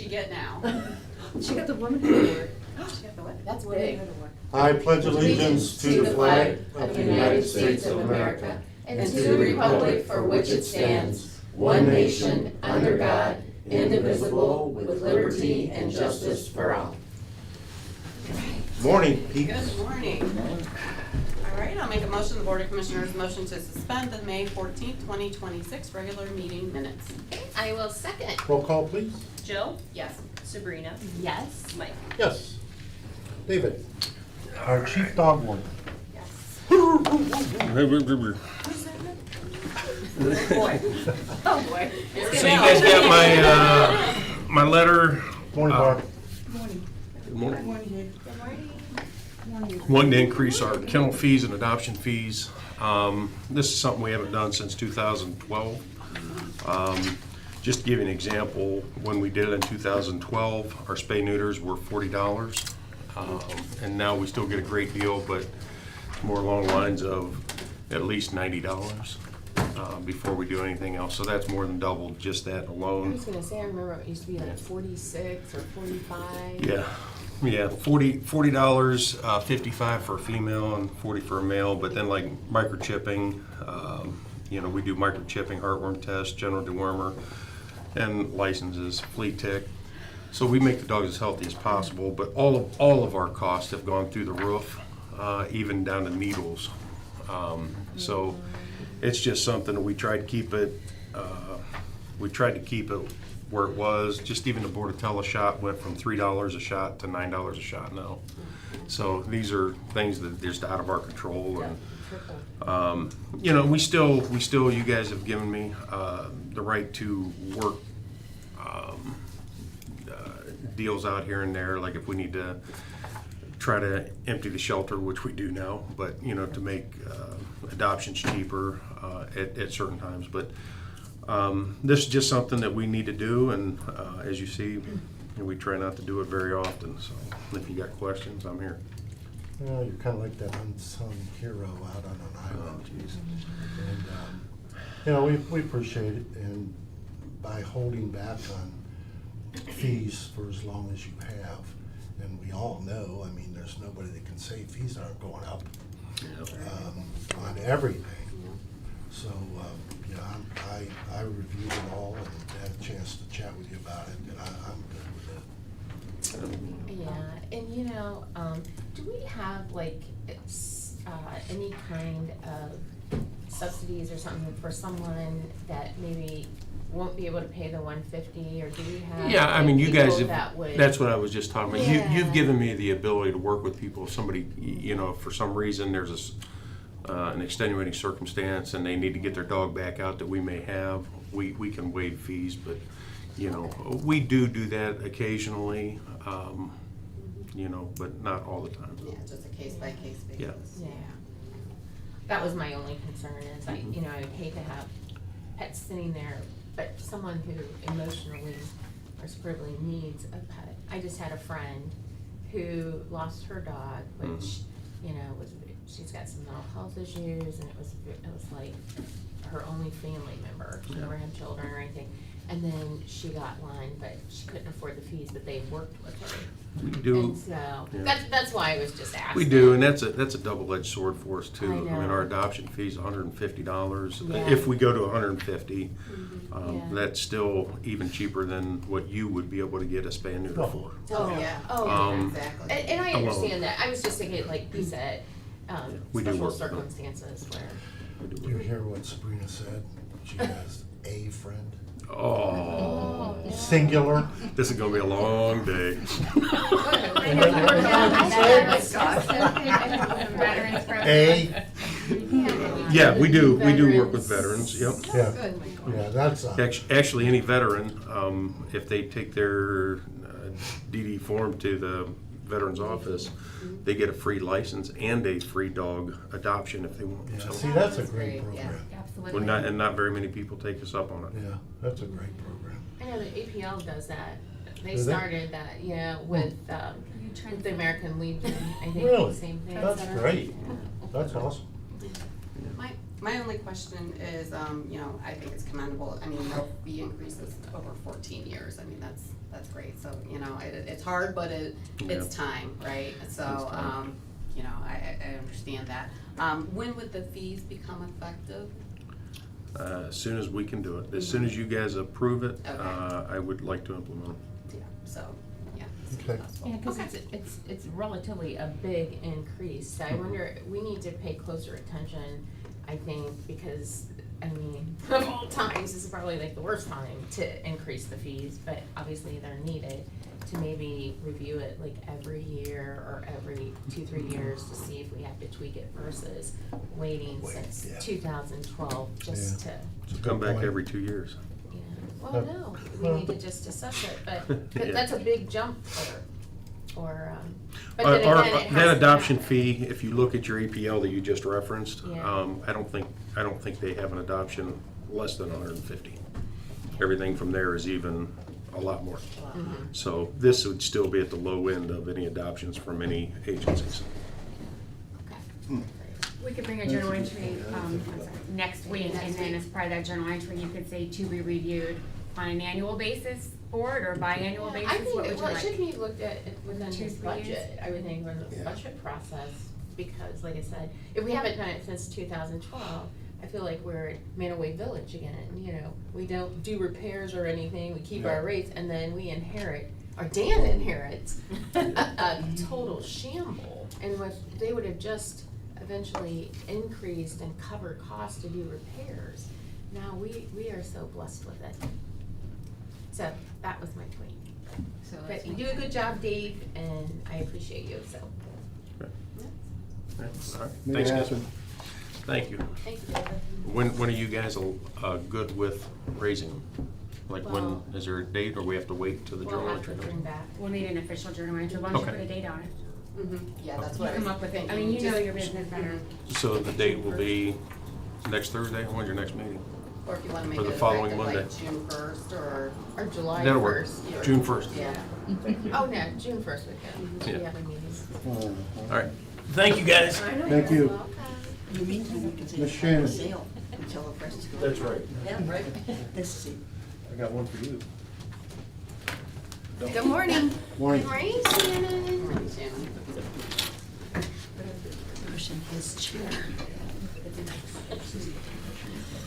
she get now? She got the womanhood award. She got the what? That's big. I pledge allegiance to the flag of the United States of America and to the republic for which it stands, one nation, under God, indivisible, with liberty and justice for all. Morning, Pete. Good morning. All right, I'll make a motion, the Board of Commissioners motion to suspend the May 14th, 2026 regular meeting minutes. I will second. Roll call, please. Jill? Yes. Sabrina? Yes. Mike? Yes. David. Our chief dog warden. Yes. Boy. Oh, boy. So you guys got my letter. Morning, Barb. Good morning. Wanting to increase our kennel fees and adoption fees. This is something we haven't done since 2012. Just to give you an example, when we did it in 2012, our spay neuters were $40. And now we still get a great deal, but it's more along the lines of at least $90 before we do anything else. So that's more than double just that I alone. was gonna say, I remember it used to be like 46 or 45. Yeah, $40, 55 for a female and 40 for a male. But then like microchipping, we do microchipping, heartworm test, general dewormer, and licenses, flea tick. So we make the dogs as healthy as possible. But all of our costs have gone through the roof, even down to needles. So it's just something that we tried to keep it. Where it was. Just even the Bordetella shot went from $3 a shot to $9 a shot now. So these are things that are just out of our control. And, we still, you guys have given me the right to work deals out here and there. Like if we need to try to empty the shelter, which we do now, but to make adoptions cheaper at certain times. But this is just something that we need to do, and as you see, we try not to do it very often. So if you got questions, I'm here. Well, you're kind of like that unsung hero out on an island. And, we appreciate it, and by holding back on fees for as long as you have, and we all know, I mean, there's nobody that can say fees aren't going up on everything. So, I reviewed it all and had a chance to chat with you about it, and I'm good with it. Yeah, and do we have like any kind of subsidies or something for someone that maybe won't be able to pay the $150, or do we have? Yeah, I mean, you guys people have, that's what I was just talking about. Yeah. You've given me the ability to work with people. If somebody, for some reason there's an extenuating circumstance and they need to get their dog back out that we may have, we can waive fees, but we do that occasionally, but not all the time. Yeah, just a case-by-case basis. Yeah. That was my only concern is I would hate to have pets sitting there, but someone who emotionally or supportively needs a pet. I just had a friend who lost her dog, which, she's got some mental health issues, and it was like her only family member. She never had children or anything. And then she got one, but she couldn't afford the fees, but they worked with her. We do. And so that's why I was just asking. We do, and that's a double-edged sword for us too. I know. mean, our adoption fee is $150. Yeah. If we go to $150, Yeah. that's still even cheaper than what you would be able to get a spay and neuter for. Oh, yeah. Exactly. And I Alone. understand that. I was just thinking, like you said, we do special work with them. circumstances where. Do you hear what Sabrina said? She has a friend. Oh, Singular. this is gonna be a long day. A. Yeah, we do work with veterans. Yep. Yeah, that's Actually, any veteran, if they take their DD form to the veterans office, they get a free license and a free dog adoption if they want. Yeah, So, see, that's a great program. well, not very many people take us up on it. Yeah, that's a great program. I know the APL does that. They Do they? started that, with the American Legion. I think Really? the same thing. That's great. That's awesome. My only question is, I think it's commendable. I mean, no fee increases over 14 years. I mean, that's that's great. So, you know, it's hard, but it's Yeah. time, right? So, time. you know, I understand that. When would the fees become effective? As soon as we can do it. As soon as you guys approve it, Okay. I would like to implement them. Yeah, so, yeah. as soon as Okay. possible. Yeah, because Okay. it's relatively a big increase, so I wonder, we need to pay closer attention, I think, because, I mean, of all times, this is probably like the worst time to increase the fees, but obviously they're needed, to maybe review it like every year or every 2-3 years to see if we have to tweak it versus waiting Wait, since yeah. 2012 just to, It's a good Come back point. every 2 years. yeah. Well, no, we need to just assess it, but Yeah. that's a big jump or, but Our- then again, our- it has. That to adoption happen. fee, if you look at your APL that you just referenced, Yeah. I don't think they have an adoption less than 150. Everything from there is even a lot more. Mhm. So this would still be at the low end of any adoptions from any agencies. Okay. We could bring a journal entry, next week, and then as part of that journal entry, you could say to be reviewed on an annual basis board or biannual basis, I think, what would you well, it like? should be looked at within 2-3 his years? budget, I would think, within the Yeah. budget process, because like I said, if we haven't done it since 2012, I feel like we're at Manaway Village again, you know, we don't do repairs or anything, we keep our rates, and then we inherit, or Dan inherits, a total shamble, and if they would have just eventually increased and covered costs to do repairs, now we are so blessed with it. So, that was my point. So But that's you my- do a good job, Dave, and I appreciate you, so. All right, Make thanks it guys. happen. Thank you. Thank you, David. When are you guys good with raising them? Like when, Well- is there a date or we have to wait till the We'll journal have to entry? bring back. We'll need an official journal entry, why don't you Okay. put a date on it? Yeah, that's You what I was come up with it, I thinking. mean, you know Just- your business better. So the date will be next Thursday? When's your next meeting? Or if you wanna make Or it the following effective Monday. like June 1st or, Or July That'll work. 1st. June 1st. yeah. Oh, no, June 1st we can. Yeah. We have a meeting. All right. Thank you, guys. I know, Thank you're you. welcome. In the meantime, you can say Ms. it's Shannon. for sale until the price is going. That's right. Yeah, right. This is, I got one for you. Good morning. Morning. Good morning, Shannon. Morning, Shannon. pushing his chair.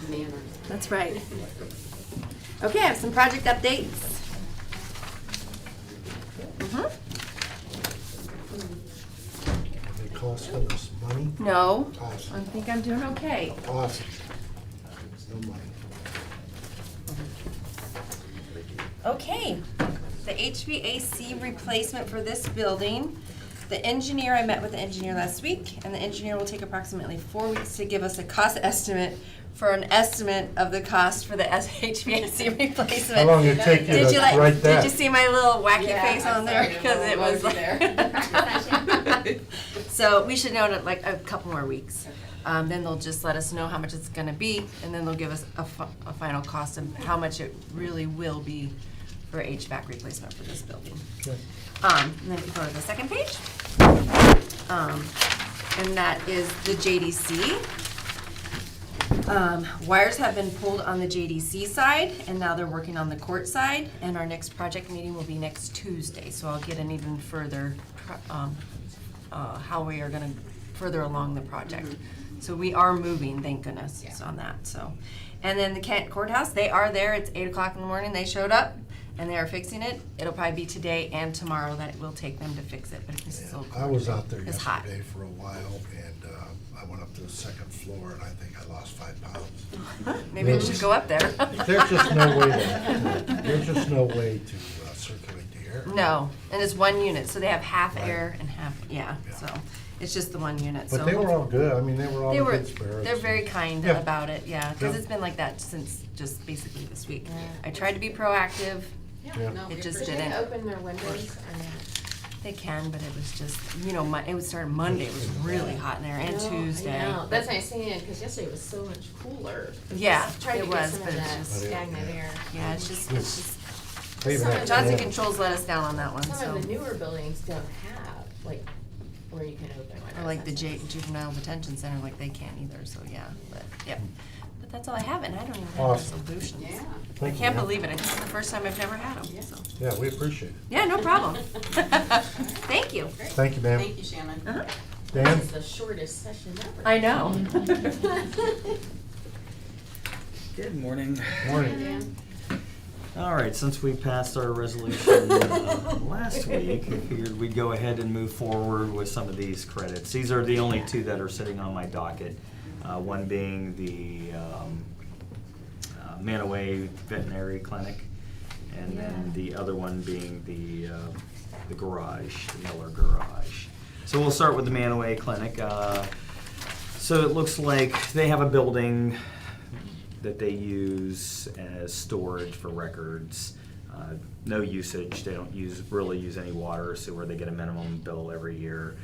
Manners. That's right. Okay, I have some project updates. They costing us money? No, I Awesome. think I'm doing okay. Awesome. No money. Okay, the HVAC replacement for this building. The engineer, I met with the engineer last week, and the engineer will take approximately 4 weeks to give us a cost estimate for an estimate of the cost for the HVAC replacement. How long did it take you Did to you like, write that? did you see my little wacky Yeah, face I on saw there? your Because it little was emoji like. So we should know in like a couple more weeks. Then they'll just let us know how much it's gonna be, and then they'll give us a final cost of how much it really will be for HVAC replacement for this building. Okay. And then if you go to the second page, and that is the JDC. Wires have been pulled on the JDC side, and now they're working on the court side, and our next project meeting will be next Tuesday, so I'll get an even further, how we are gonna further along the project. So we are moving, thank goodness, Yeah. on that, so. And then the Kent Courthouse, they are there, it's 8 o'clock in the morning, they showed up, and they are fixing it. It'll probably be today and tomorrow that it will take them to fix it, but it's still. I was out there It's hot. yesterday for a while, and I went up to the second floor, and I think I lost 5 pounds. Maybe we should go up there. There's just no way to circulate the air. No, and it's one unit, so they have half air and half, yeah, so, it's just the one unit, so. But they were all good, I mean, they were all They in were, good spirits. they're very kind Yeah. about it, yeah, because Yeah. it's been like that since just basically this week. Yeah. I tried to be proactive, Yeah. No, It we just Did appreciate they didn't. open their windows or not? they can, but it was just, you know, it was starting Monday, it was really hot in there, and No, Tuesday. I know. but- That's what I'm saying, because yesterday was so much cooler. Yeah, Just tried to it get was, some of but it's that just- stagnant air. Yeah, it's just, They even had Johnson fans. Controls let us down on that one, Some so. of the newer buildings don't have, like, where you can open windows. Or like the and stuff. juvenile detention center, like they can't either, so yeah, but, yep. But That's all I have, and I don't even have Awesome. resolutions. Yeah. I Thank you, can't ma'am. believe it. It's the first time I've never had them, Yeah. so. Yeah, we appreciate it. Yeah, no problem. Thank you. Great. Thank you, ma'am. Thank you, Shannon. Uh-huh. Dan? This is the shortest session ever. I know. Good morning. Morning. Dan? All right, since we passed our resolution last week, I figured we'd go ahead and move forward with some of these credits. These are the only two that are sitting on my docket. One being the Manaway Veterinary Clinic, and then the other one being the garage, the Miller Garage. So we'll start with the Manaway Clinic. So it looks like they have a building that they use as storage for records. No usage, they don't really use any water or sewer, they get a minimum bill every year.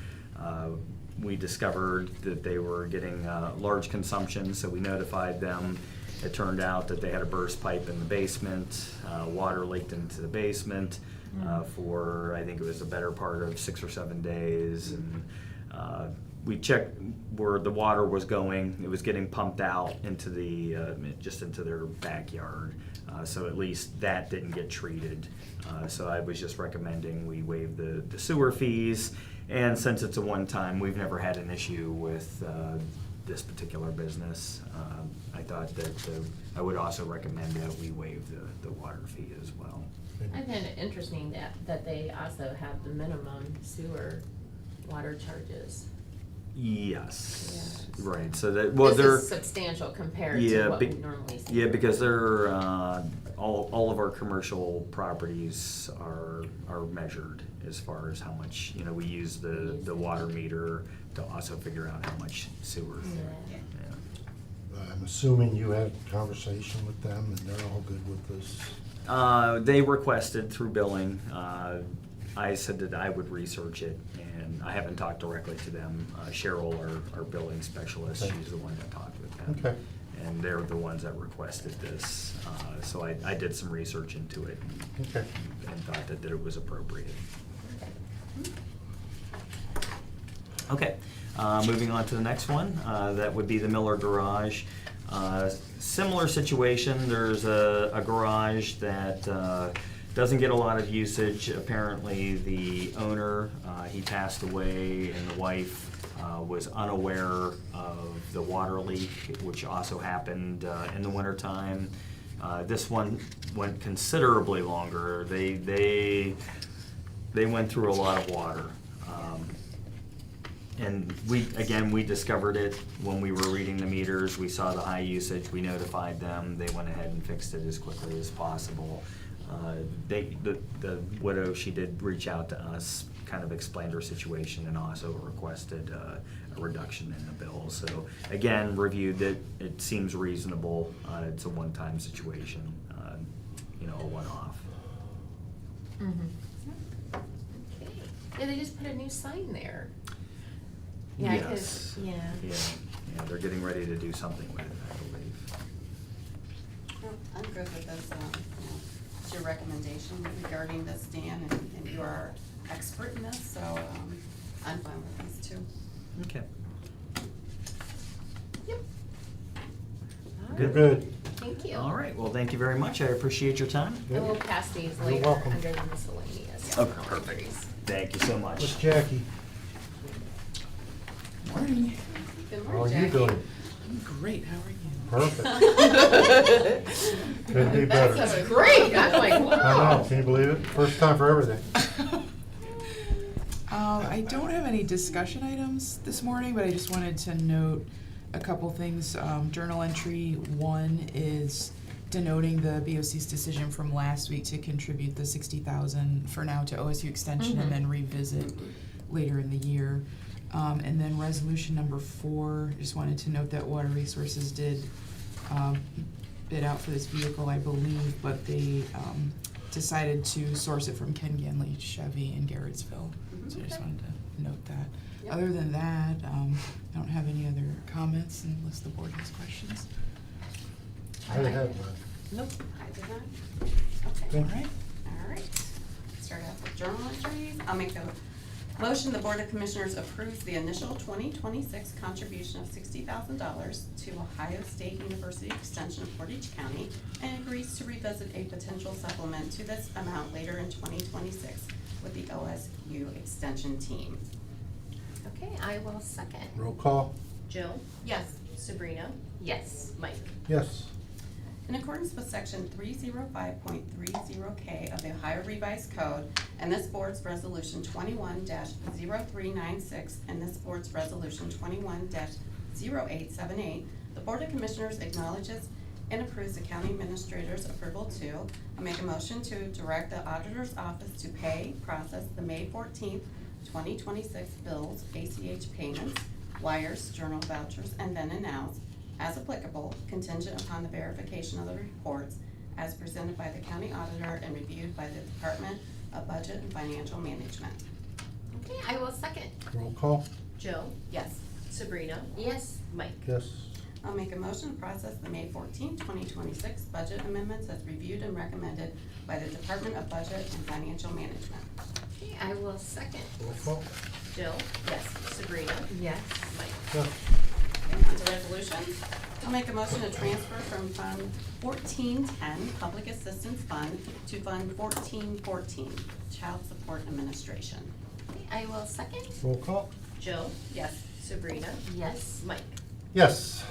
We discovered that they were getting large consumption, so we notified them. It turned out that they had a burst pipe in the basement, water leaked into the basement for, I think it was the better part of 6 or 7 days. And we checked where the water was going. It was getting pumped out into just into their backyard. So at least that didn't get treated. So I was just recommending we waive the sewer fees. And since it's a one-time, we've never had an issue with this particular business. I thought that I would also recommend that we waive the water fee as well. I find it interesting that they also have the minimum sewer water charges. Yes, Yeah. right, so that, well, they're. This is substantial compared Yeah, to what we be- normally see. Yeah, because they're, all of our commercial properties are measured as far as how much, we use the water meter to also figure out how much sewer. Yeah. Yeah. I'm assuming you had a conversation with them and they're all good with this? They requested through billing. I said that I would research it, and I haven't talked directly to them. Cheryl, our billing specialist, Okay. she's the one that talked with them. Okay. And they're the ones that requested this. So I did some research into it Okay. and thought that it was appropriate. Okay, moving on to the next one. That would be the Miller Garage. Similar situation, there's a garage that doesn't get a lot of usage. Apparently the owner, he passed away, and the wife was unaware of the water leak, which also happened in the wintertime. This one went considerably longer. They went through a lot of water. And we discovered it when we were reading the meters. We saw the high usage, we notified them, they went ahead and fixed it as quickly as possible. The widow, she did reach out to us, kind of explained her situation, and also requested a reduction in the bill. So again, reviewed it, it seems reasonable, it's a one-time situation, a one-off. Okay. Yeah, they just put a new sign there. Yeah, Yes. 'cause- yeah. Yeah, they're getting ready to do something with it, I believe. Well, I'm good with this, it's your recommendation regarding this, Dan, and you are expert in this, so, I'm fine with these two. Okay. Yep. You're good. Thank you. All right, well, thank you very much, I appreciate your time. And we'll pass these You're later welcome. under the miscellaneous. Okay, perfect. Thank you so much. What's Jackie? Morning. Good How are morning, you Jackie. doing? I'm great. How are you? Perfect. Couldn't be better. That's great. I'm like, I wow. know, can you believe it? First time for everything. I don't have any discussion items this morning, but I just wanted to note a couple things. Journal entry 1 is denoting the BOC's decision from last week to contribute the $60,000 for now to OSU Extension and then revisit later in the year. And then resolution number 4, just wanted to note that Water Resources did bid out for this vehicle, I believe, but they decided to source it from Ken Ganley Chevy in Garrettsville. So I just wanted to note that. Yep. Other than that, I don't have any other comments unless the board has questions. I have none. Nope. I did not. Okay. All right. All right. Start out with journal entries. I'll make a Motion, the Board of Commissioners approves the initial 2026 contribution of $60,000 to Ohio State University Extension of Portage County and agrees to revisit a potential supplement to this amount later in 2026 with the OSU Extension team. Okay, I will second. Roll call? Jill? Yes. Sabrina? Yes. Mike? Yes. In accordance with section 305.30K of the Ohio Revised Code and this board's resolution 21-0396 and this board's resolution 21-0878, the Board of Commissioners acknowledges and approves the county administrator's approval to make a motion to direct the auditor's office to pay, process the May 14th, 2026 bills, ACH payments, wires, journal vouchers, and then and nows, as applicable, contingent upon the verification of the reports as presented by the county auditor and reviewed by the Department of Budget and Financial Management. Okay, I will second. Roll call? Jill? Yes. Sabrina? Yes. Mike? Yes. I'll make a motion to process the May 14th, 2026 budget amendments as reviewed and recommended by the Department of Budget and Financial Management. Okay, I will second. Roll call? Jill? Yes. Sabrina? Yes. Mike? Yes. Okay, on to resolutions. I'll make a motion to transfer from Fund 1410, Public Assistance Fund, to Fund 1414, Child Support Administration. Okay, I will second. Roll call? Jill? Yes. Sabrina? Yes. Mike? Yes.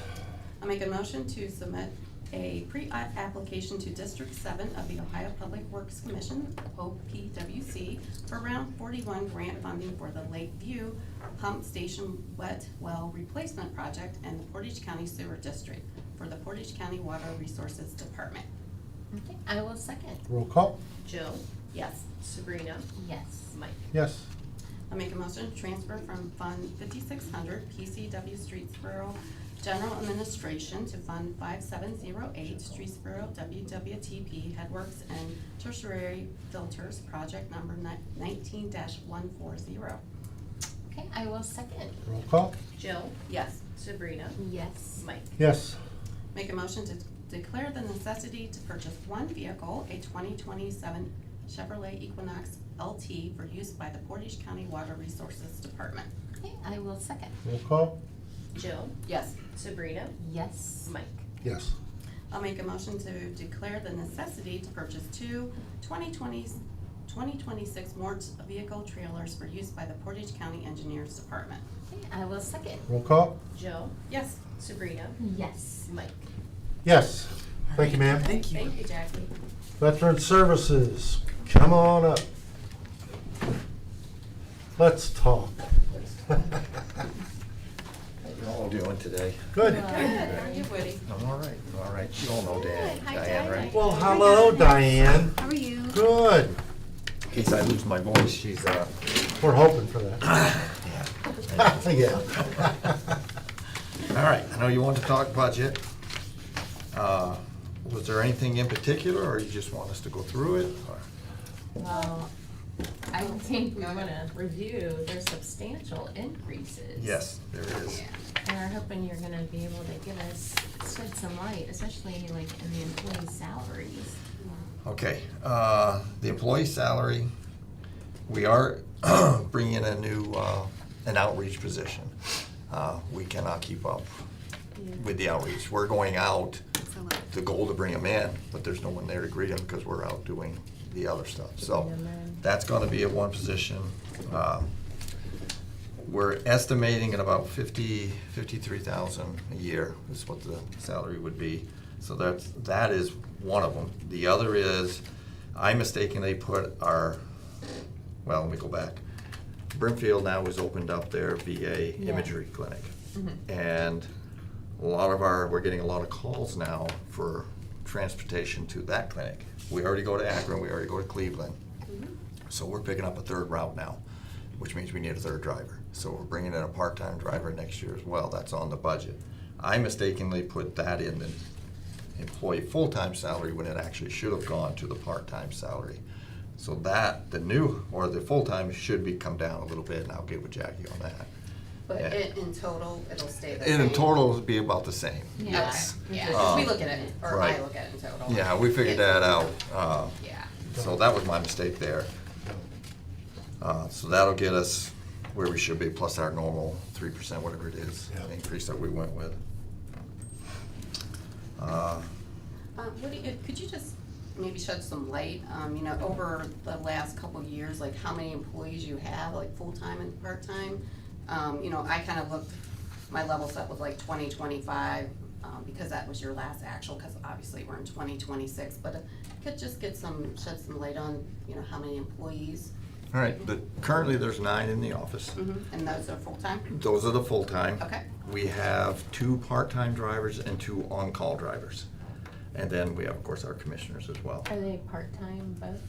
I'll make a motion to submit a pre-application to District 7 of the Ohio Public Works Commission, OPWC, for round 41 grant funding for the Lakeview Pump Station Wet Well Replacement Project and the Portage County Sewer District for the Portage County Water Resources Department. Okay, I will second. Roll call? Jill? Yes. Sabrina? Yes. Mike? Yes. I'll make a motion to transfer from Fund 5600 PCW Streetsboro General Administration to Fund 5708 Streetsboro WWTP Headworks and Tertiary Filters, project number 19-140. Okay, I will second. Roll call? Jill? Yes. Sabrina? Yes. Mike? Yes. Make a motion to declare the necessity to purchase one vehicle, a 2027 Chevrolet Equinox LT for use by the Portage County Water Resources Department. Okay, I will second. Roll call? Jill? Yes. Sabrina? Yes. Mike? Yes. I'll make a motion to declare the necessity to purchase two 2026 Mortz vehicle trailers for use by the Portage County Engineers Department. Okay, I will second. Roll call? Jill? Yes. Sabrina? Yes. Mike? Yes. Thank you, ma'am. Thank you. Thank you, Jackie. Veteran Services, come on up. Let's talk. How you all doing today? Good. Good. How are you, Woody? I'm all right, I'm all right. You all know Diane, right? Well, hello, Diane. How are you? Good. In case I lose my voice, she's, We're hoping for that. yeah. Yeah. All right, I know you want to talk budget. Was there anything in particular, or you just want us to go through it? or- Well, I think we wanna review, there's substantial increases. Yes, there is. And we're hoping you're gonna be able to give us, shed some light, especially like in the employee salaries. Okay, the employee salary, we are bringing in a new, an outreach position. We cannot keep up with the outreach. We're going out, the goal to bring them in, but there's no one there to greet them because we're out doing the other stuff. So that's gonna be a one position. We're estimating at about 53,000 a year is what the salary would be. So that is one of them. The other is, I mistakenly put our, well, let me go back. Brimfield now has opened up their VA imagery clinic. And we're getting a lot of calls now for transportation to that clinic. We already go to Akron, we already go to Cleveland. So we're picking up a third route now, which means we need a third driver. So we're bringing in a part-time driver next year as well. That's on the budget. I mistakenly put that in the employee full-time salary when it actually should have gone to the part-time salary. So that, the full-time should come down a little bit, and I'll get with Jackie on that. But Yeah. in total, it'll stay the And same? in total, it'd be about the same, Yeah. yes. Yeah, 'cause we look at it, or I Right. look at it in total. Yeah, we figured that out. Yeah. So that was my mistake there. So that'll get us where we should be, plus our normal 3%, whatever it is, Yeah. increase that we went with. What do you, could you just maybe shed some light, you know, over the last couple of years, like how many employees you have, like full-time and part-time? You know, I kind of looked, my level set was like 2025, because that was your last actual, because obviously we're in 2026, but could just get shed some light on, you know, how many employees? All right, but currently there's 9 in the office. And those are full-time? Those are the full-time. Okay. We have 2 part-time drivers and 2 on-call drivers. And then we have, of course, our commissioners as well. Are they part-time both,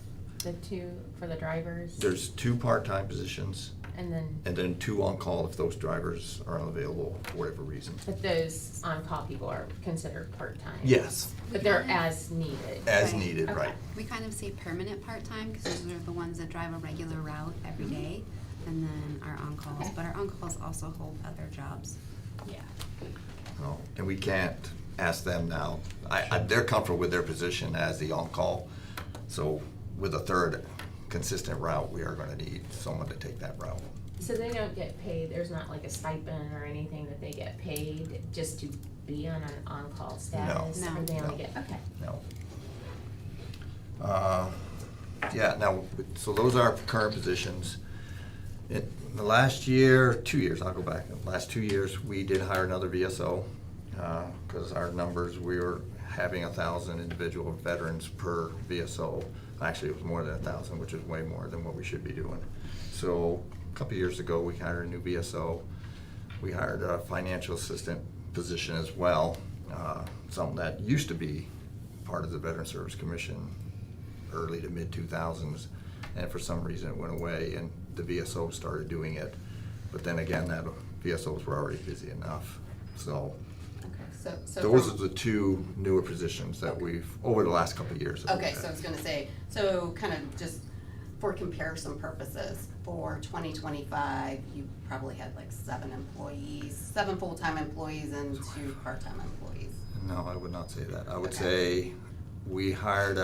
the two for the drivers? There's 2 part-time positions And then, and then 2 on-call if those drivers are unavailable for whatever reason. but those on-call people are considered part-time? Yes, But they're as needed? as Right. needed, Okay. right. We kind of say permanent part-time, because those are the ones that drive a regular route every day, and then our on-calls, but our on-calls also hold other jobs. Yeah. No, and we can't ask them now. They're comfortable with their position as the on-call. So with a third consistent route, we are gonna need someone to take that route. So they don't get paid, there's not like a stipend or anything that they get paid just to be on an on-call status? No. Or they No. only get, okay. No. Yeah, now, so those are our current positions. In the last year, 2 years, I'll go back, in the last 2 years, we did hire another VSO, because our numbers, we were having 1,000 individual veterans per VSO. Actually, it was more than 1,000, which is way more than what we should be doing. So, a couple of years ago, we hired a new VSO. We hired a financial assistant position as well, something that used to be part of the Veteran Service Commission early to mid-2000s, and for some reason it went away, and the VSO started doing it. But then again, that VSOs were already busy enough. So Okay, so. those from- are the 2 newer positions that we've, over the last couple of years. that we've Okay, had. so I was gonna say, so kind of just for comparison purposes, for 2025, you probably had like 7 employees, 7 full-time employees and 2 part-time employees. No, I would not say that. I would Okay. say we hired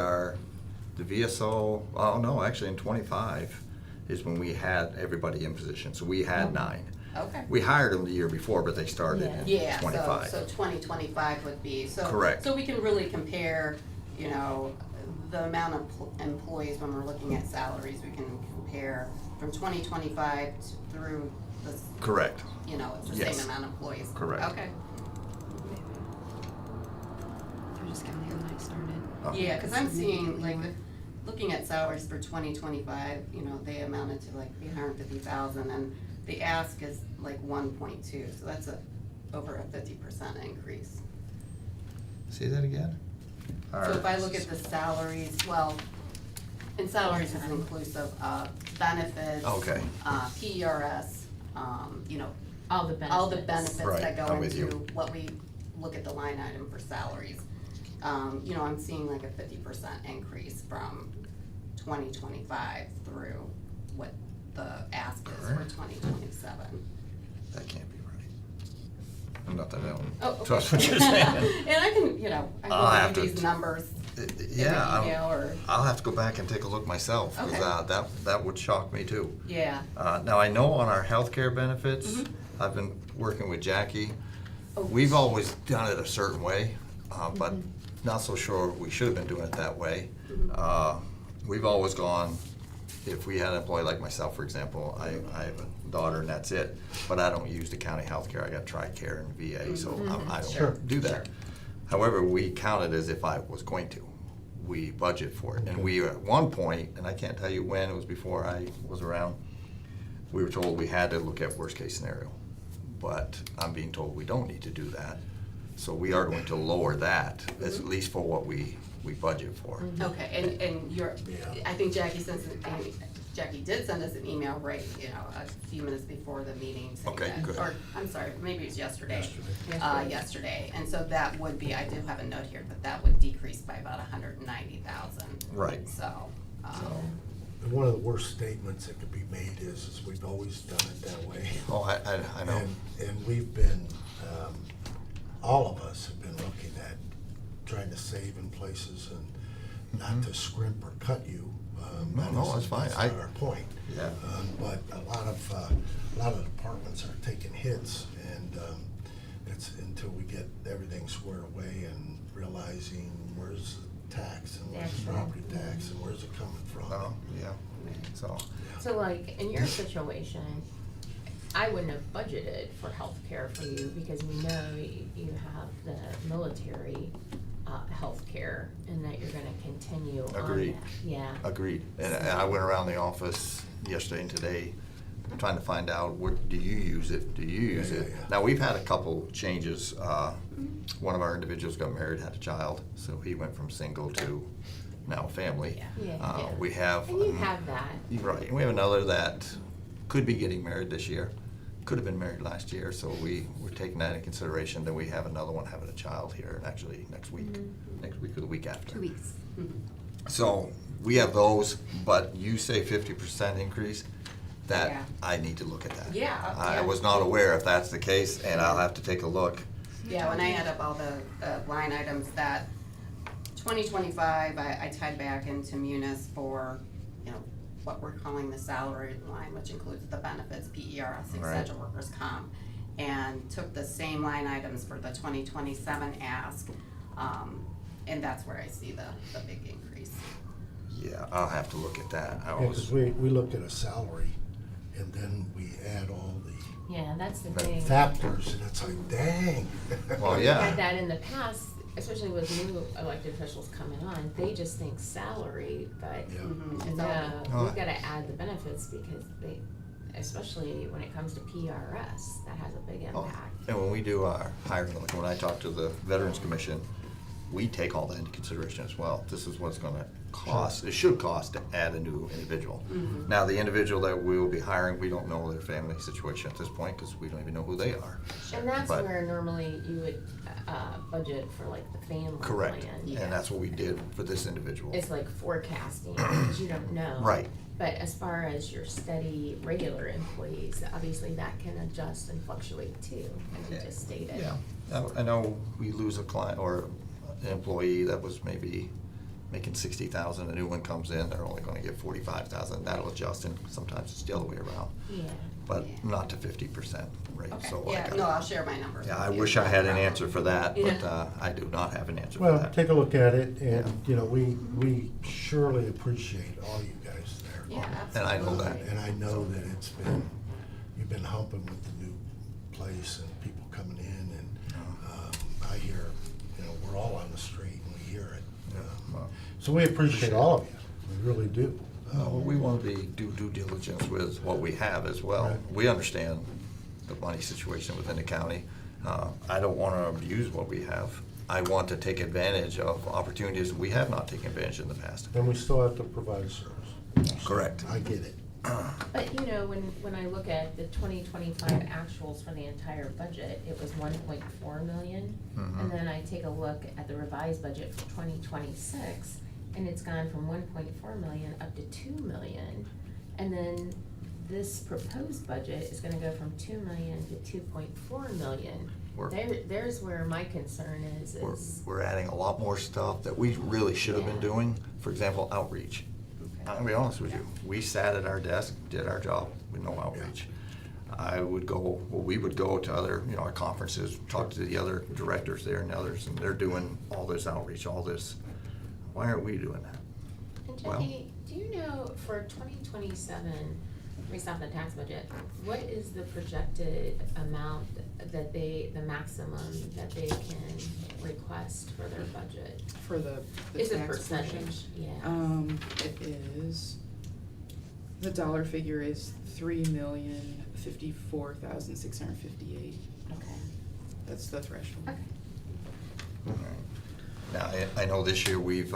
the VSO, oh no, actually in 25 is when we had everybody in position, so we had 9. Okay. We hired them the year before, but they started in Yeah, 25. so 2025 would be, so. Correct. So we can really compare, you know, the amount of employees when we're looking at salaries, we can compare from 2025 through this, Correct. you know, it's the Yes. same amount of employees. Correct. Okay. I just got here when I started. Oh. Yeah, cause I'm seeing, like, Significantly looking at salaries for 2025, you know, they amounted to like 350,000 and the ask is like 1.2, so that's over a 50% increase. Say that again? So if I look at the salaries, well, and salaries is inclusive of benefits. Okay. PERS, you know, All the benefits. all the benefits Right, that go I'm with into you. what we look at the line item for salaries. You know, I'm seeing like a 50% increase from 2025 through what the ask is for Correct. 2027. That can't be right. Not that I Oh, don't okay. trust what you're saying. And I can, you know, I I'll can have give to- these numbers Yeah, in an email or, I'll have to go back and take a look myself, Okay. because that would shock me too. yeah. Now, I know on our healthcare benefits, Mhm. I've been working with Jackie. Oh. We've always done it a certain way, but not so sure we should have been doing it that way. We've always gone, if we had an employee like myself, for example, I have a daughter and that's it, but I don't use the county healthcare, I got TRICARE and VA, so I Sure. don't do that. However, we count it as if I was going to. We budget for it, and we, at one point, and I can't tell you when, it was before I was around, we were told we had to look at worst-case scenario. But I'm being told we don't need to do that, so we are going to lower that, at least for what we budget for. Okay, and you're, Yeah. I think Jackie did send us an email, right, you know, a few minutes before the meeting saying Okay, that, good. or, I'm sorry, maybe it was yesterday. Yesterday. Yesterday, and so that would be, I do have a note here, but that would decrease by about 190,000. Right. So, And one of the worst statements that could be made is we've always done it that way. Oh, I know. And we've been, all of us have been looking at trying to save in places and not to scrimp or cut you, No, that's fine. That's not our point. Yeah. But a lot of departments are taking hits, and it's until we get everything squared away and realizing where's the tax and where's the That's right. property tax and where's it coming from. Oh, yeah, so, So like, in your situation, I wouldn't have budgeted for healthcare for you because we know you have the military, healthcare and that you're gonna continue on Agreed. that. Yeah. agreed. And I went around the office yesterday and today trying to find out, what, do you use it? Do you use Yeah, it? yeah, yeah. Now, we've had a couple changes. One of our individuals got married, had a child, so he went from single to now family. Yeah. We have. And you have that. Right, and we have another that could be getting married this year, could have been married last year, so we're taking that into consideration. Then we have another one having a child here, actually, next week or the week after. 2 weeks. So, we have those, but you say 50% increase, that, Yeah. I need to look at that. Yeah, I yeah. was not aware if that's the case, and I'll have to take a look. Yeah, when I add up all the line items that 2025, I tied back into Munis for, what we're calling the salary line, which includes the benefits, PERS, et Right. cetera, workers' comp, and took the same line items for the 2027 ask, and that's where I see the big increase. Yeah, I'll have to look at that. I Yeah, was, because we looked at a salary, and then we add all the Yeah, that's the Right. thing. factors, and it's like, dang. Well, We yeah. had that in the past, especially with new elected officials coming on, they just think salary, but Yeah. Mhm, it's no, all- we've gotta add the benefits because they, especially when it comes to PRS, that has a big Oh, impact. and when we do our hiring, like when I talk to the Veterans Commission, we take all that into consideration as well. This is what it's gonna cost, it should cost to add a new individual. Now, the individual that we will be hiring, we don't know their family situation at this point, because we don't even know who they are. And that's But- where normally you would, budget for like the family Correct, plan. and that's what we did for this individual. It's like forecasting, because you don't know. Right. But as far as your steady, regular employees, obviously that can adjust and fluctuate too, as you just stated. Yeah, I know we lose a client or an employee that was maybe making 60,000, a new one comes in, they're only gonna get 45,000, that'll adjust, and sometimes it's the other way around. Yeah. But Yeah. not to 50% rate, Okay, so. yeah, no, I'll share my numbers. Yeah, with I you. wish I had an answer for that, but Yeah. I do not have an answer for Well, that. take a look at it, and, Yeah. we surely appreciate all you guys there. Yeah, And I know absolutely. that. And I know that you've been humping with the new place and people coming in, and I hear, we're all on the street and we hear it. Well, So we appreciate all of you, we really do. We want to do due diligence with what we have as well. Right. We understand the money situation within the county. I don't want to abuse what we have. I want to take advantage of opportunities we have not taken advantage in the past. And we still have to provide a service. Correct. I get it. But when I look at the 2025 actuals for the entire budget, it was 1.4 million. Mhm. And then I take a look at the revised budget for 2026, and it's gone from 1.4 million up to 2 million. And then this proposed budget is gonna go from 2 million to 2.4 million. There's where my concern is. We're adding a lot more stuff that we really should have been Yeah. doing. For example, outreach. I'm gonna be honest with you, we sat at our desk, did our job with no outreach. We would go to other, our conferences, talk to the other directors there and others, and they're doing all this outreach, all this. Why aren't we doing that? And Well- Jackie, do you know for 2027, based off the tax budget, what is the projected amount that the maximum that they can request for their budget? For the It's a tax portion. percentage, yeah. It is, the dollar figure is 3,054,658. Okay. That's the threshold. Okay. Now, I know this year we've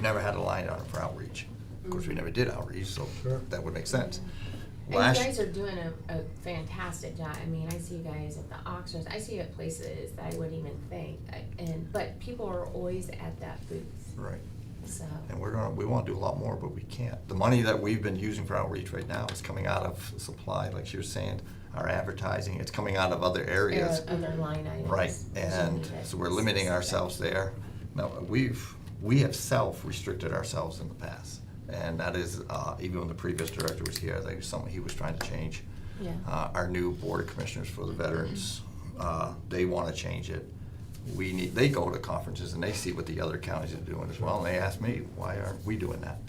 never had a line item for outreach. Of course, we never did outreach, so Sure. that would make sense. And Last- you guys are doing a fantastic job. I mean, I see you guys at the auctions, I see you at places that I wouldn't even think, but people are always at that booth, Right. so. And we want to do a lot more, but we can't. The money that we've been using for outreach right now is coming out of supply, like she was saying, our advertising, it's coming out of other areas. Other line items. Right, So and you need it. so we're limiting ourselves there. No, we've we have self-restricted ourselves in the past. And that is, even when the previous director was here, that was something he was trying to change. Yeah. Our new board of commissioners for the veterans, they want to change it. They go to conferences and they see what the other counties are doing as well, and they ask me, why aren't we doing that?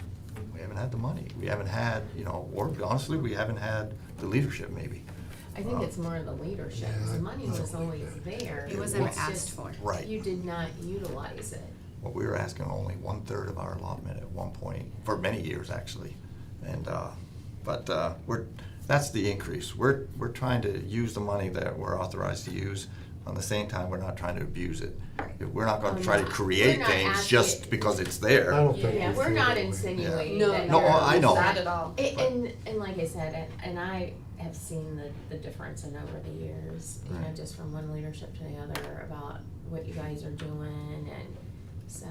We haven't had the money. We haven't had, or honestly, we haven't had the leadership maybe. I think it's more of the leadership, 'cause the money was always there. It wasn't It's asked just for. Right. You did not utilize it. Well, we were asking only 1/3 of our allotment at one point, for many years actually. And, that's the increase. We're trying to use the money that we're authorized to use. On the same time, we're not trying to abuse it. We're not gonna try to We're create not things asking- just because it's there. I don't think Yeah, we we're feel not that way. insinuating No, that No, you're- I know. Not at all. And like I said, and I have seen the difference in over the years, Right. just from one leadership to the other about what you guys are doing, and so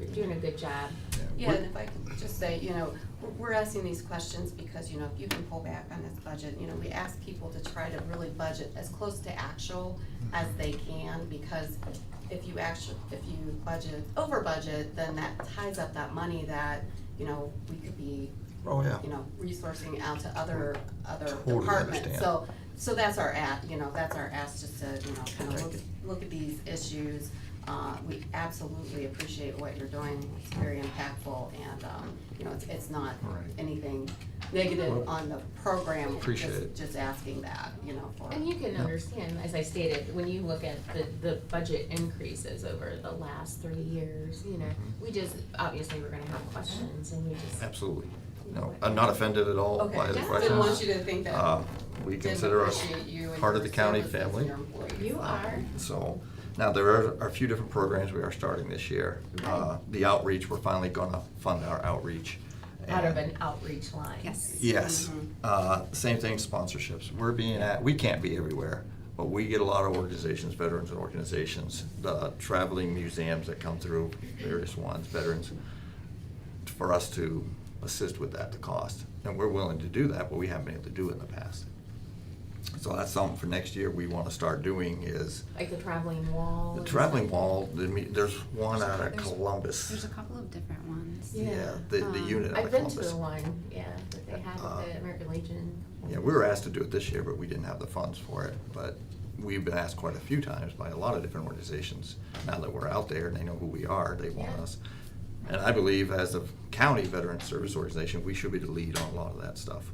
you're doing a good job. Yeah, and if I can just say, we're asking these questions because, if you can pull back on this budget, we ask people to try to really budget as close to actual as they can, because if you over budget, then that ties up that money that, we could be, Oh, yeah. resourcing out to other Totally departments. understand. So that's our ask, that's our ask, just to, kind of look at these issues. We absolutely appreciate what you're doing. It's very impactful, and, it's not Right. anything negative on the program. Appreciate it. Just asking that, for. And you can understand, as I stated, when you look at the budget increases over the last 3 years, we just, obviously, we're gonna have questions, and we just. Absolutely. No, I'm not offended at all Okay, by the just questions. didn't want you to think that. We Didn't consider us appreciate you and part of your the county service as family. your employees. You are. So, now there are a few different programs we are starting this year. The outreach, we're finally gonna fund our outreach. Out of And- an outreach line. Yes. Yes. Same thing, sponsorships. We can't be everywhere, but we get a lot of organizations, veterans organizations, the traveling museums that come through, various ones, veterans, for us to assist with that, the cost. And we're willing to do that, but we haven't been able to do it in the past. So that's something for next year we wanna start doing is, Like the traveling wall. the and traveling stuff. wall, there's one out of There's- Columbus. There's a couple of different ones. Yeah, the unit out I've of been to Columbus. the one, that they had at the American Legion. Yeah, we were asked to do it this year, but we didn't have the funds for it. But we've been asked quite a few times by a lot of different organizations. Now that we're out there and they know who we are, they want Yeah. us. And I believe as a county veteran service organization, we should be the lead on a lot of that stuff.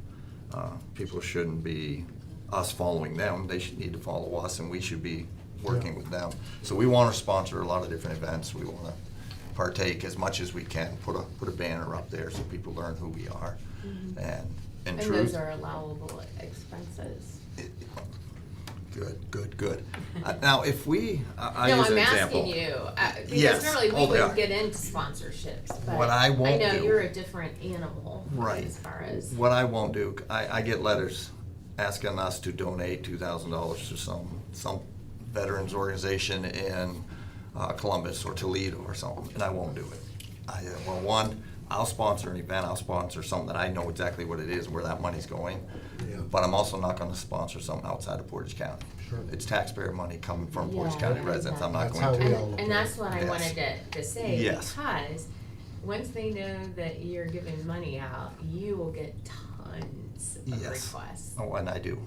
People shouldn't be us following them. They should need to follow us, and we should be working with them. So we want to sponsor a lot of different events. We want to partake as much as we can, put a banner up there so people learn who we are. And in And truth. those are allowable expenses. Good. Now, if I No, use I'm an example. asking you, because Yes. normally Oh, we they are. wouldn't get into sponsorships, but What I won't know do- you're a different animal. Right. As far as. What I won't do, I get letters asking us to donate $2,000 to some veterans organization in Columbus or Toledo or something, and I won't do it. I'll sponsor an event, I'll sponsor something that I know exactly what it is, where that money's going. Yeah. But I'm also not gonna sponsor something outside of Portage County. Sure. It's taxpayer money coming from Portage Yeah, County yeah, residents, I'm not That's going how to. we all look And at that's it. what I Yes. wanted to say, Yes. because once they know that you're giving money out, you will get tons of Yes. requests. Oh, and I do.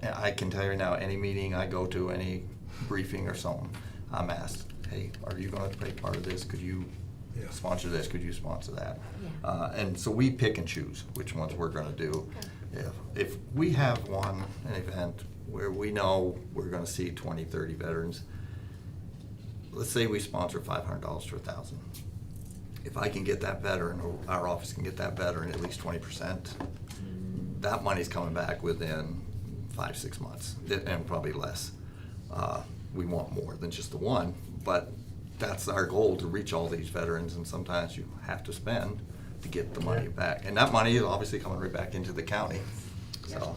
I can tell you now, any meeting I go to, any briefing or something, I'm asked, hey, are you gonna take part of this? Could you Yeah. sponsor this? Could you sponsor that? Yeah. And so we pick and choose which ones we're gonna do. If we have an event where we know we're gonna see 20, 30 veterans, let's say we sponsor $500 to $1,000. If I can get that veteran, or our office can get that veteran at least 20%, that money's coming back within 5-6 months, and probably less. We want more than just the one, but that's our goal, to reach all these veterans, and sometimes you have to spend to get the money back. And that money is obviously coming right back into the county. So,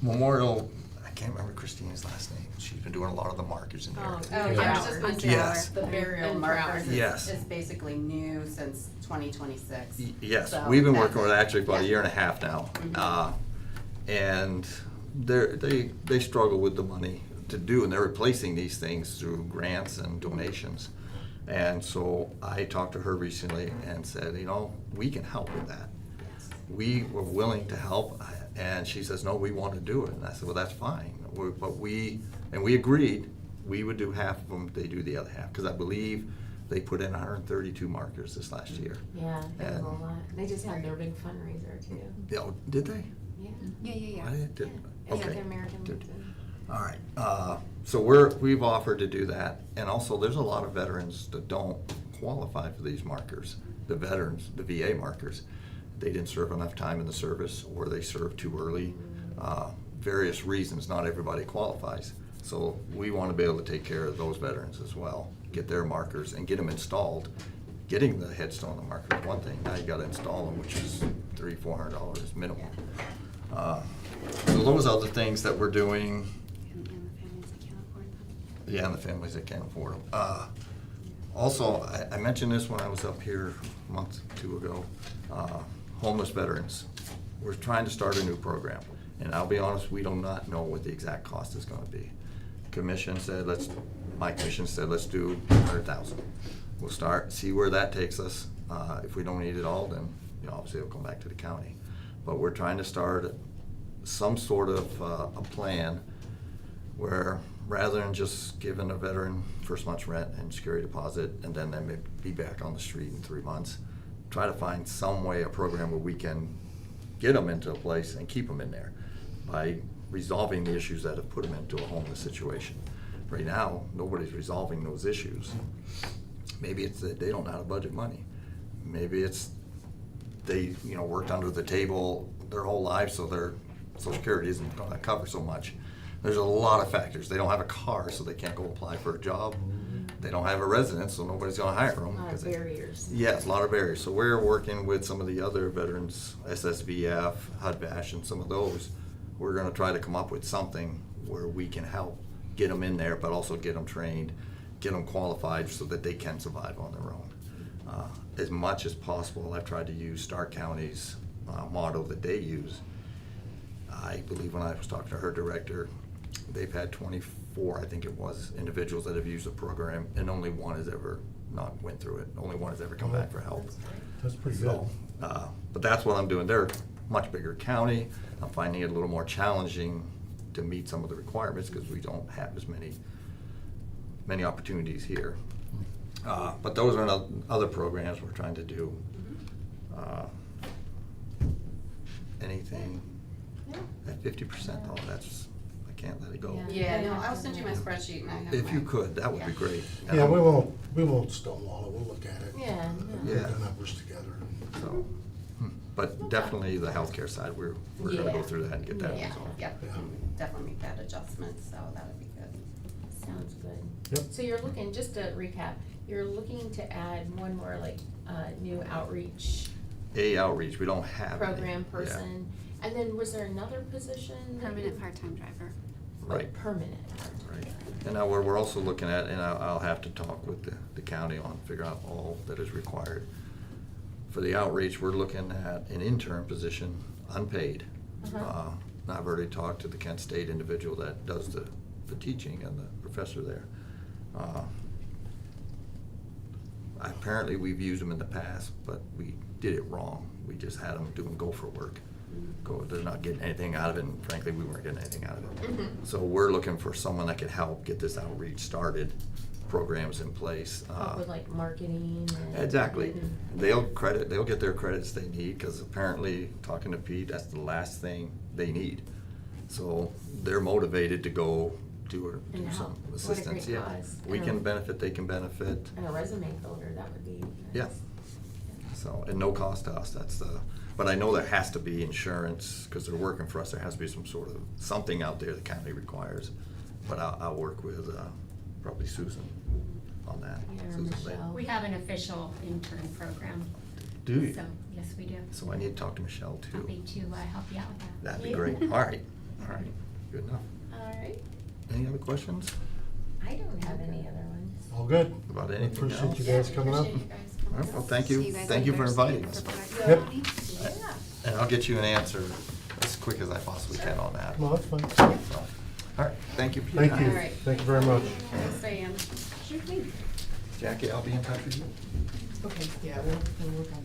Memorial, I can't remember Christine's last name. She's been doing a lot of the markers in there. Oh, Oh, yeah. I was just gonna say, Yes. the burial And markers Yes. is basically new since 2026. Yes, So we've been that's- working with it actually about a yeah. year and a half now. And they struggle with the money to do, and they're replacing these things through grants and donations. And so I talked to her recently and said, you know, we can help with that. We were willing to help, and she says, no, we want to do it. And I said, well, that's fine. But we agreed we would do half of them, they do the other half, because I believe they put in 132 markers this last year. Yeah, that was And- a lot. They just had their big fundraiser too. Oh, did they? Yeah. Yeah. I didn't. Yeah, Okay. the American Did- Legion. All right, so we've offered to do that, and also there's a lot of veterans that don't qualify for these markers. The veterans, the VA markers, they didn't serve enough time in the service, or they served too early. Various reasons, not everybody qualifies. So we want to be able to take care of those veterans as well, get their markers and get them installed. Getting the headstone and marker is one thing, now you gotta install them, which is $300-400 minimum. So those are the things that we're doing. And the families that can't afford them. Yeah, and the families that can't afford them. Also, I mentioned this when I was up here a month or two ago, homeless veterans. We're trying to start a new program, and I'll be honest, we do not know what the exact cost is gonna be. My commission said, let's do 100,000. We'll start, see where that takes us. If we don't need it all, then, you know, obviously it'll come back to the county. But we're trying to start some sort of a plan where, rather than just giving a veteran first month's rent and security deposit, and then they may be back on the street in 3 months, try to find some way, a program where we can get them into a place and keep them in there by resolving the issues that have put them into a homeless situation. Right now, nobody's resolving those issues. Maybe it's that they don't know how to budget money. Maybe it's they, you know, worked under the table their whole lives, so their Social Security isn't gonna cover so much. There's a lot of factors. They don't have a car, so they can't go apply for a job. They don't have a residence, so nobody's gonna hire them. A lot of barriers. Yes, a lot of barriers. So we're working with some of the other veterans, SSVF, HUD-VASH, and some of those. We're gonna try to come up with something where we can help get them in there, but also get them trained, get them qualified so that they can survive on their own. As much as possible, I've tried to use Stark County's motto that they use. I believe when I was talking to her director, they've had 24, I think it was, individuals that have used the program, and only one has ever not went through it. Only one has ever come back for help. That's pretty good. So, but that's what I'm doing. They're a much bigger county. I'm finding it a little more challenging to meet some of the requirements because we don't have as many opportunities here. But those are other programs we're trying to do. Anything at 50% though, I can't let it go. Yeah, no, I'll send you my spreadsheet and I have If you my- could, that would be great. Yeah, we won't stonewall it, we'll look at it. Yeah, And yeah. put the numbers together. So, but definitely the healthcare side, we're gonna go Yeah. through that and get that Yeah, resolved. yep, Yeah. definitely make that adjustment, so that would be good. Sounds good. Yep. So you're looking, just to recap, you're looking to add one more like, new outreach Outreach, we don't have any. program Yeah. person. And then was there another position? that Permanent you- part-time driver. Right. Permanent. Right. And now we're also looking at, and I'll have to talk with the county on, figure out all that is required. For the outreach, we're looking at an intern position, unpaid. Uh-huh. I've already talked to the Kent State individual that does the teaching and the professor there. Apparently, we've used them in the past, but we did it wrong. We just had them doing gopher work. They're not getting anything out of it, and frankly, we weren't getting anything out of it. Mhm. So we're looking for someone that can help get this outreach started, programs in place. Help with like marketing and. Exactly. Mhm. They'll get their credits they need, because apparently, talking to Pete, that's the last thing they need. So they're motivated to go do And help. some What a great assistance. Yeah, cause. we And can a- benefit, they can benefit. And a resume builder, that would be nice. Yeah. So, and no cost to us, but I know there has to be insurance, because they're working for us, there has to be some sort of, something out there the county requires. But I'll work with, probably Susan on that. Yeah, or Susan Lane. Michelle. We have an official intern program. Do you? So, yes, we do. So I need to talk to Michelle too. Happy to help you out with that. That'd be Yeah. great. All right, good enough. All right. Any other questions I don't have any other ones. All good. about anything else? Appreciate you guys coming up. Appreciate you guys All coming right, up. well, thank See you. guys Thank on you for Thursday inviting us. for Black Yep. County. Yeah. And I'll get you an answer as quick as I possibly can on that. No, that's fine. So, all right, thank you for your Thank time. you. All right. Thank you very much. Thanks, Diane. Sure thing. Jackie, I'll be in touch with you. Okay, yeah, we'll work on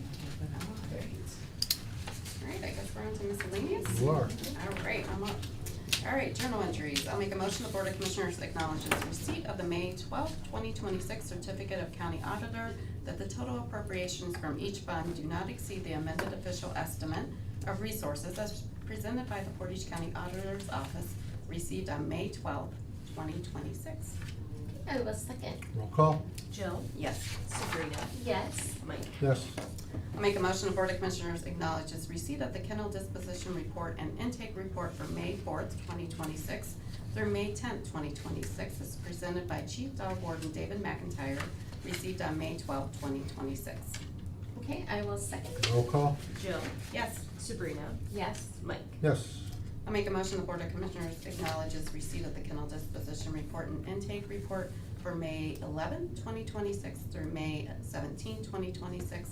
that one. All right, I guess we're on to miscellaneous. You are. All right, I'm up. All right, journal entries. I'll make a motion the Board of Commissioners acknowledges receipt of the May 12th, 2026 Certificate of County Auditor that the total appropriations from each fund do not exceed the amended official estimate of resources as presented by the Portage County Auditor's Office received on May 12th, 2026. I will second. Roll call? Jill, Yes. Sabrina, Yes. Mike. Yes. I'll make a motion the Board of Commissioners acknowledges receipt of the kennel disposition report and intake report for May 4th, 2026 through May 10th, 2026 as presented by Chief Dog Warden David McIntyre, received on May 12th, 2026. Okay, I will second. Roll call? Jill, Yes. Sabrina, Yes. Mike. Yes. I'll make a motion the Board of Commissioners acknowledges receipt of the kennel disposition report and intake report for May 11th, 2026 through May 17th, 2026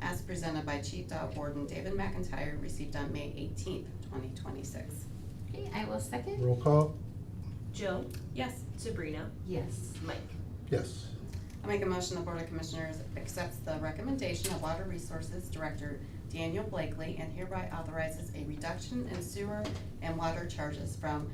as presented by Chief Dog Warden David McIntyre, received on May 18th, 2026. Okay, I will second. Roll call? Jill, Yes. Sabrina, Yes. Mike. Yes. I'll make a motion the Board of Commissioners accepts the recommendation of Water Resources Director Daniel Blakely and hereby authorizes a reduction in sewer and water charges from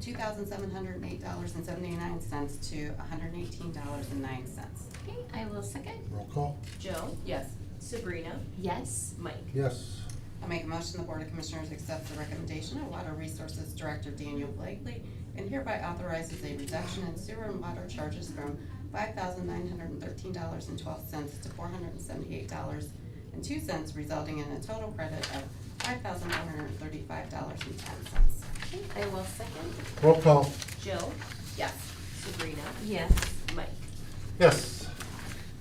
$2,708.79 to $118.09. Okay, I will second. Roll call? Jill, Yes. Sabrina, Yes. Mike. Yes. I'll make a motion the Board of Commissioners accepts the recommendation of Water Resources Director Daniel Blakely and hereby authorizes a reduction in sewer and water charges from $5,913.12 to $478.02, resulting in a total credit of $5,135.10. Okay, I will second. Roll call? Jill, Yes. Sabrina, Yes. Mike. Yes.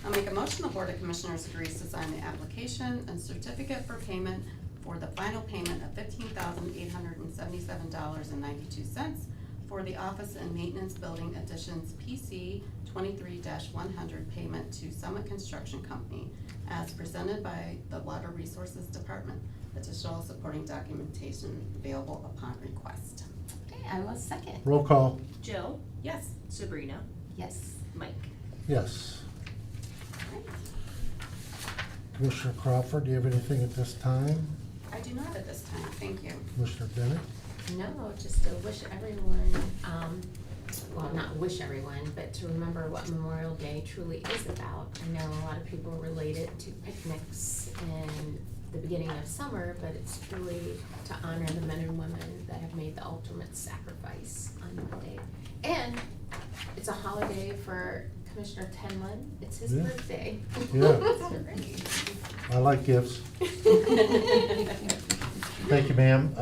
I'll make a motion the Board of Commissioners agrees to sign the application and certificate for payment for the final payment of $15,877.92 for the Office and Maintenance Building Additions PC 23-100 payment to Summit Construction Company as presented by the Water Resources Department. Additional supporting documentation available upon request. Okay, I will second. Roll call? Jill, Yes. Sabrina, Yes. Mike. Yes. Alright. Commissioner Crawford, do you have anything at this time? I do not at this time, thank you. Commissioner Bennett? No, just to wish everyone, well, not wish everyone, but to remember what Memorial Day truly is about. I know a lot of people relate it to picnics and the beginning of summer, but it's truly to honor the men and women that have made the ultimate sacrifice on Monday. And it's a holiday for Commissioner Tenlin. It's his Yeah. birthday. Yeah. I like gifts. Thank you, ma'am.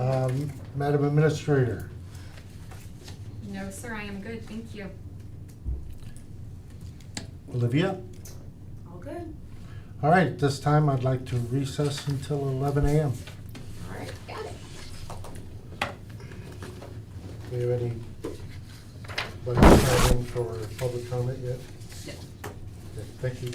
Madam Administrator? No, sir, I am good, thank you. Olivia? All good. All right, at this time, I'd like to recess until 11 a.m. All right, got it. Do you have any, budget for public comment yet? No. Okay, thank you.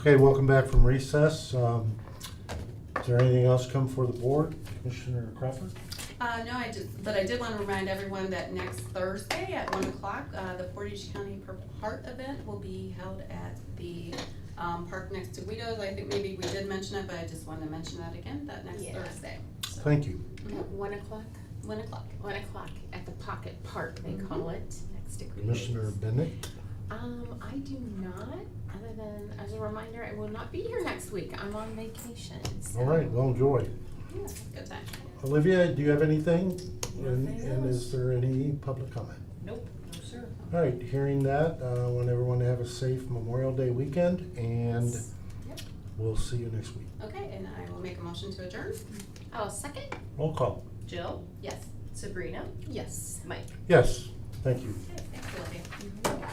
Okay, welcome back from recess. Is there anything else come for the board? Commissioner Crawford? No, but I did want to remind everyone that next Thursday at 1 o'clock, the Portage County Purple Heart event will be held at the park next to Guido's. I think maybe we did mention it, but I just wanted to mention that again, that next Yeah. Thursday. So, Thank you. At 1 o'clock? 1 o'clock. 1 o'clock at the Pocket Park, they call it, next to Green. Commissioner Bennett? I do not, other than, as a reminder, I will not be here next week. I'm on vacation. So. All right, well, enjoy. Yeah, good time. Olivia, do you have anything? Nothing And else. is there any public comment? Nope, no sir. All right, hearing that, I want everyone to have a safe Memorial Day weekend, and Yep. we'll see you next week. Okay, and I will make a motion to adjourn. I'll second. Roll call. Jill, Yes. Sabrina, Yes. Mike. Yes, thank you.